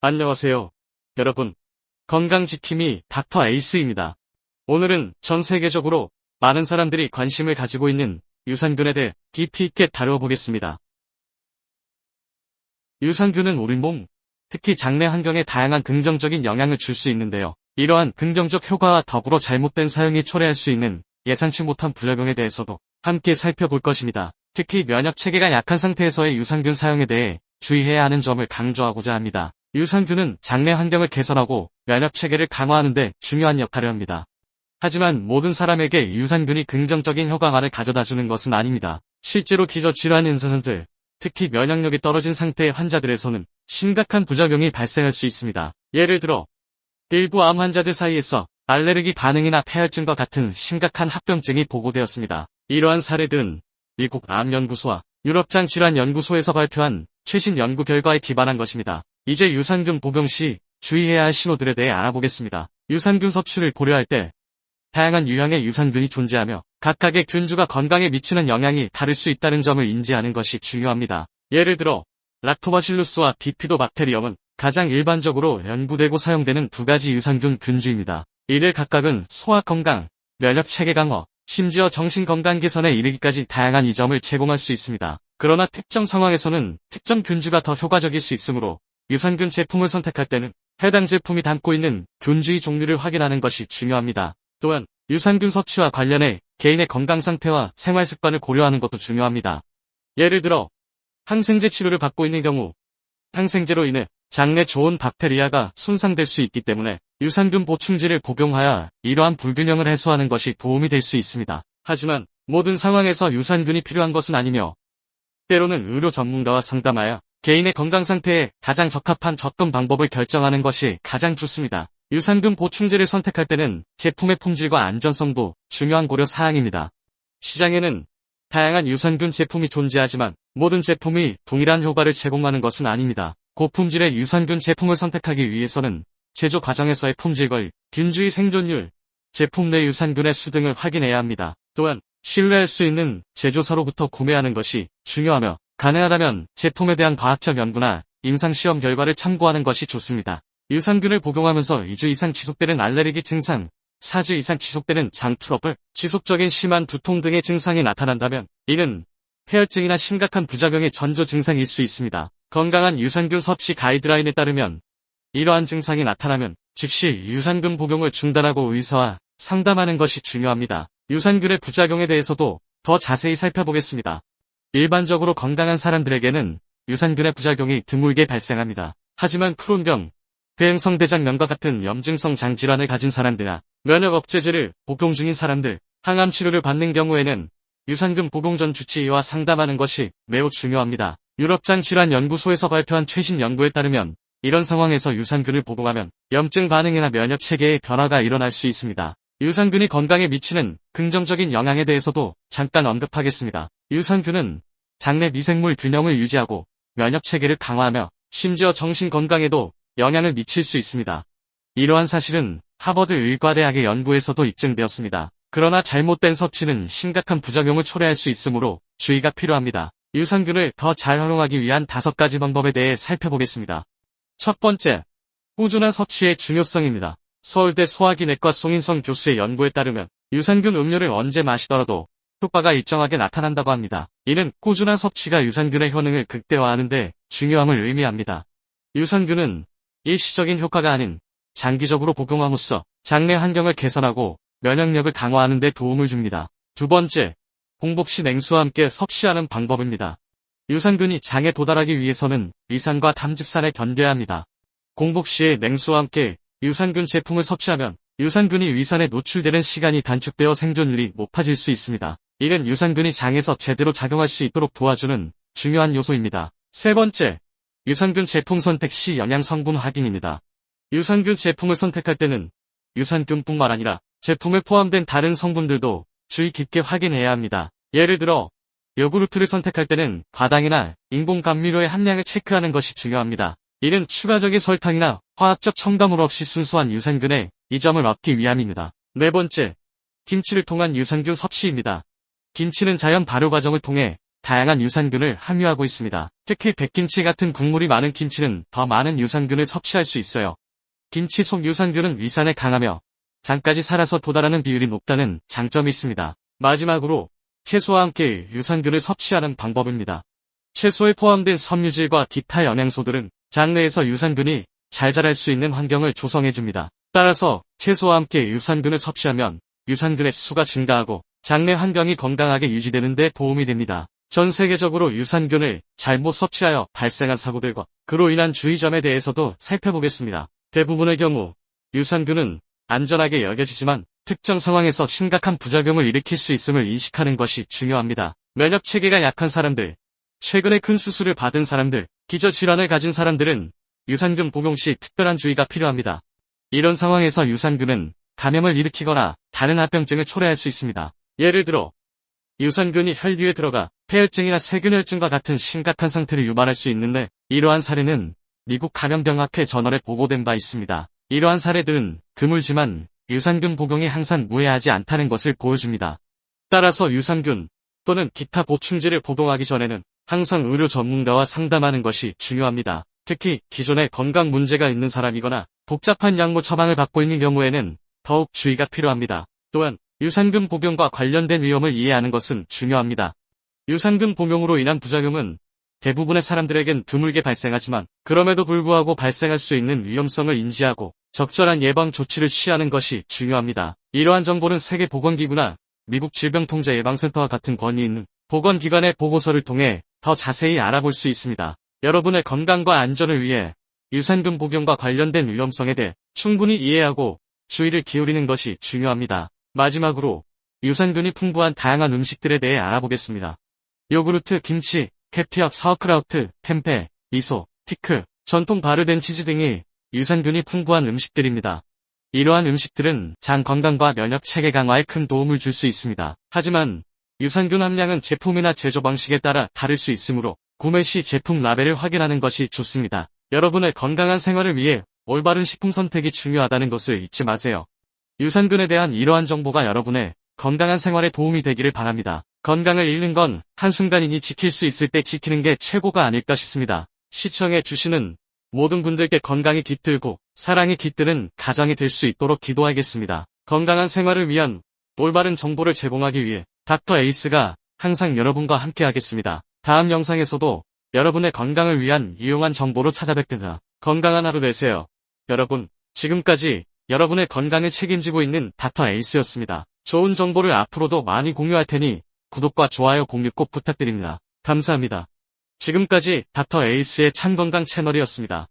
안녕하세요. 여러분, 건강지킴이 닥터 에이스입니다. 오늘은 전 세계적으로 많은 사람들이 관심을 가지고 있는 유산균에 대해 깊이 있게 다뤄보겠습니다. 유산균은 우리 몸, 특히 장내 환경에 다양한 긍정적인 영향을 줄 수 있는데요. 이러한 긍정적 효과와 더불어 잘못된 사용이 초래할 수 있는 예상치 못한 부작용에 대해서도 함께 살펴볼 것입니다. 특히 면역체계가 약한 상태에서의 유산균 사용에 대해 주의해야 하는 점을 강조하고자 합니다. 유산균은 장내 환경을 개선하고 면역체계를 강화하는 데 중요한 역할을 합니다. 하지만 모든 사람에게 유산균이 긍정적인 효과만을 가져다주는 것은 아닙니다. 실제로 기저질환 인산들, 특히 면역력이 떨어진 상태의 환자들에서는 심각한 부작용이 발생할 수 있습니다. 예를 들어 일부 암 환자들 사이에서 알레르기 반응이나 폐혈증과 같은 심각한 합병증이 보고되었습니다. 이러한 사례들은 미국 암연구소와 유럽장질환연구소에서 발표한 최신 연구 결과에 기반한 것입니다. 이제 유산균 복용 시 주의해야 할 신호들에 대해 알아보겠습니다. 유산균 섭취를 고려할 때 다양한 유형의 유산균이 존재하며 각각의 균주가 건강에 미치는 영향이 다를 수 있다는 점을 인지하는 것이 중요합니다. 예를 들어 락토바실루스와 비피도박테리엄은 가장 일반적으로 연구되고 사용되는 두 가지 유산균 균주입니다. 이들 각각은 소화 건강, 면역체계 강화, 심지어 정신건강 개선에 이르기까지 다양한 이점을 제공할 수 있습니다. 그러나 특정 상황에서는 특정 균주가 더 효과적일 수 있으므로 유산균 제품을 선택할 때는 해당 제품이 담고 있는 균주의 종류를 확인하는 것이 중요합니다. 또한 유산균 섭취와 관련해 개인의 건강 상태와 생활 습관을 고려하는 것도 중요합니다. 예를 들어 항생제 치료를 받고 있는 경우 항생제로 인해 장내 좋은 박테리아가 손상될 수 있기 때문에 유산균 보충제를 복용하여 이러한 불균형을 해소하는 것이 도움이 될 수 있습니다. 하지만 모든 상황에서 유산균이 필요한 것은 아니며 때로는 의료 전문가와 상담하여 개인의 건강 상태에 가장 적합한 접근 방법을 결정하는 것이 가장 좋습니다. 유산균 보충제를 선택할 때는 제품의 품질과 안전성도 중요한 고려 사항입니다. 시장에는 다양한 유산균 제품이 존재하지만 모든 제품이 동일한 효과를 제공하는 것은 아닙니다. 고품질의 유산균 제품을 선택하기 위해서는 제조 과정에서의 품질과 균주의 생존율, 제품 내 유산균의 수 등을 확인해야 합니다. 또한 신뢰할 수 있는 제조사로부터 구매하는 것이 중요하며 가능하다면 제품에 대한 과학적 연구나 임상시험 결과를 참고하는 것이 좋습니다. 유산균을 복용하면서 2주 이상 지속되는 알레르기 증상, 4주 이상 지속되는 장 트러블, 지속적인 심한 두통 등의 증상이 나타난다면 이는 폐혈증이나 심각한 부작용의 전조 증상일 수 있습니다. 건강한 유산균 섭취 가이드라인에 따르면 이러한 증상이 나타나면 즉시 유산균 복용을 중단하고 의사와 상담하는 것이 중요합니다. 유산균의 부작용에 대해서도 더 자세히 살펴보겠습니다. 일반적으로 건강한 사람들에게는 유산균의 부작용이 드물게 발생합니다. 하지만 크론병, 배행성대장염과 같은 염증성 장질환을 가진 사람들이나 면역 억제제를 복용 중인 사람들, 항암 치료를 받는 경우에는 유산균 복용 전 주치의와 상담하는 것이 매우 중요합니다. 유럽장질환연구소에서 발표한 최신 연구에 따르면 이런 상황에서 유산균을 복용하면 염증 반응이나 면역 체계의 변화가 일어날 수 있습니다. 유산균이 건강에 미치는 긍정적인 영향에 대해서도 잠깐 언급하겠습니다. 유산균은 장내 미생물 균형을 유지하고 면역 체계를 강화하며 심지어 정신 건강에도 영향을 미칠 수 있습니다. 이러한 사실은 하버드 의과대학의 연구에서도 입증되었습니다. 그러나 잘못된 섭취는 심각한 부작용을 초래할 수 있으므로 주의가 필요합니다. 유산균을 더 잘 활용하기 위한 5가지 방법에 대해 살펴보겠습니다. 첫 번째, 꾸준한 섭취의 중요성입니다. 서울대 소화기내과 송인성 교수의 연구에 따르면 유산균 음료를 언제 마시더라도 효과가 일정하게 나타난다고 합니다. 이는 꾸준한 섭취가 유산균의 효능을 극대화하는 데 중요함을 의미합니다. 유산균은 일시적인 효과가 아닌 장기적으로 복용함으로써 장내 환경을 개선하고 면역력을 강화하는 데 도움을 줍니다. 두 번째, 공복 시 냉수와 함께 섭취하는 방법입니다. 유산균이 장에 도달하기 위해서는 위산과 담즙산에 견뎌야 합니다. 공복 시에 냉수와 함께 유산균 제품을 섭취하면 유산균이 위산에 노출되는 시간이 단축되어 생존율이 높아질 수 있습니다. 이는 유산균이 장에서 제대로 작용할 수 있도록 도와주는 중요한 요소입니다. 세 번째, 유산균 제품 선택 시 영양 성분 확인입니다. 유산균 제품을 선택할 때는 유산균뿐만 아니라 제품에 포함된 다른 성분들도 주의 깊게 확인해야 합니다. 예를 들어 요구르트를 선택할 때는 과당이나 인공 감미료의 함량을 체크하는 것이 중요합니다. 이는 추가적인 설탕이나 화학적 첨가물 없이 순수한 유산균의 이점을 얻기 위함입니다. 네 번째, 김치를 통한 유산균 섭취입니다. 김치는 자연 발효 과정을 통해 다양한 유산균을 함유하고 있습니다. 특히 백김치 같은 국물이 많은 김치는 더 많은 유산균을 섭취할 수 있어요. 김치 속 유산균은 위산에 강하며 장까지 살아서 도달하는 비율이 높다는 장점이 있습니다. 마지막으로 채소와 함께 유산균을 섭취하는 방법입니다. 채소에 포함된 섬유질과 기타 영양소들은 장내에서 유산균이 잘 자랄 수 있는 환경을 조성해줍니다. 따라서 채소와 함께 유산균을 섭취하면 유산균의 수가 증가하고 장내 환경이 건강하게 유지되는 데 도움이 됩니다. 전 세계적으로 유산균을 잘못 섭취하여 발생한 사고들과 그로 인한 주의점에 대해서도 살펴보겠습니다. 대부분의 경우 유산균은 안전하게 여겨지지만 특정 상황에서 심각한 부작용을 일으킬 수 있음을 인식하는 것이 중요합니다. 면역체계가 약한 사람들, 최근에 큰 수술을 받은 사람들, 기저질환을 가진 사람들은 유산균 복용 시 특별한 주의가 필요합니다. 이런 상황에서 유산균은 감염을 일으키거나 다른 합병증을 초래할 수 있습니다. 예를 들어 유산균이 혈류에 들어가 폐혈증이나 세균혈증과 같은 심각한 상태를 유발할 수 있는데 이러한 사례는 미국 감염병학회 저널에 보고된 바 있습니다. 이러한 사례들은 드물지만 유산균 복용이 항상 무해하지 않다는 것을 보여줍니다. 따라서 유산균 또는 기타 보충제를 복용하기 전에는 항상 의료 전문가와 상담하는 것이 중요합니다. 특히 기존에 건강 문제가 있는 사람이거나 복잡한 약물 처방을 받고 있는 경우에는 더욱 주의가 필요합니다. 또한 유산균 복용과 관련된 위험을 이해하는 것은 중요합니다. 유산균 복용으로 인한 부작용은 대부분의 사람들에겐 드물게 발생하지만 그럼에도 불구하고 발생할 수 있는 위험성을 인지하고 적절한 예방 조치를 취하는 것이 중요합니다. 이러한 정보는 세계보건기구나 미국 질병통제예방센터와 같은 권위 있는 보건기관의 보고서를 통해 더 자세히 알아볼 수 있습니다. 여러분의 건강과 안전을 위해 유산균 복용과 관련된 위험성에 대해 충분히 이해하고 주의를 기울이는 것이 중요합니다. 마지막으로 유산균이 풍부한 다양한 음식들에 대해 알아보겠습니다. 요구르트, 김치, 캐피엇, 사워크라우트, 템페, 미소, 피클, 전통 바르된 치즈 등이 유산균이 풍부한 음식들입니다. 이러한 음식들은 장 건강과 면역 체계 강화에 큰 도움을 줄 수 있습니다. 하지만 유산균 함량은 제품이나 제조 방식에 따라 다를 수 있으므로 구매 시 제품 라벨을 확인하는 것이 좋습니다. 여러분의 건강한 생활을 위해 올바른 식품 선택이 중요하다는 것을 잊지 마세요. 유산균에 대한 이러한 정보가 여러분의 건강한 생활에 도움이 되기를 바랍니다. 건강을 잃는 건 한순간이니 지킬 수 있을 때 지키는 게 최고가 아닐까 싶습니다. 시청해 주시는 모든 분들께 건강이 깃들고 사랑이 깃드는 가정이 될 수 있도록 기도하겠습니다. 건강한 생활을 위한 올바른 정보를 제공하기 위해 닥터 에이스가 항상 여러분과 함께 하겠습니다. 다음 영상에서도 여러분의 건강을 위한 유용한 정보로 찾아뵙겠습니다. 건강한 하루 되세요. 여러분, 지금까지 여러분의 건강을 책임지고 있는 닥터 에이스였습니다. 좋은 정보를 앞으로도 많이 공유할 테니 구독과 좋아요 공유 꼭 부탁드립니다. 감사합니다. 지금까지 닥터 에이스의 참건강 채널이었습니다.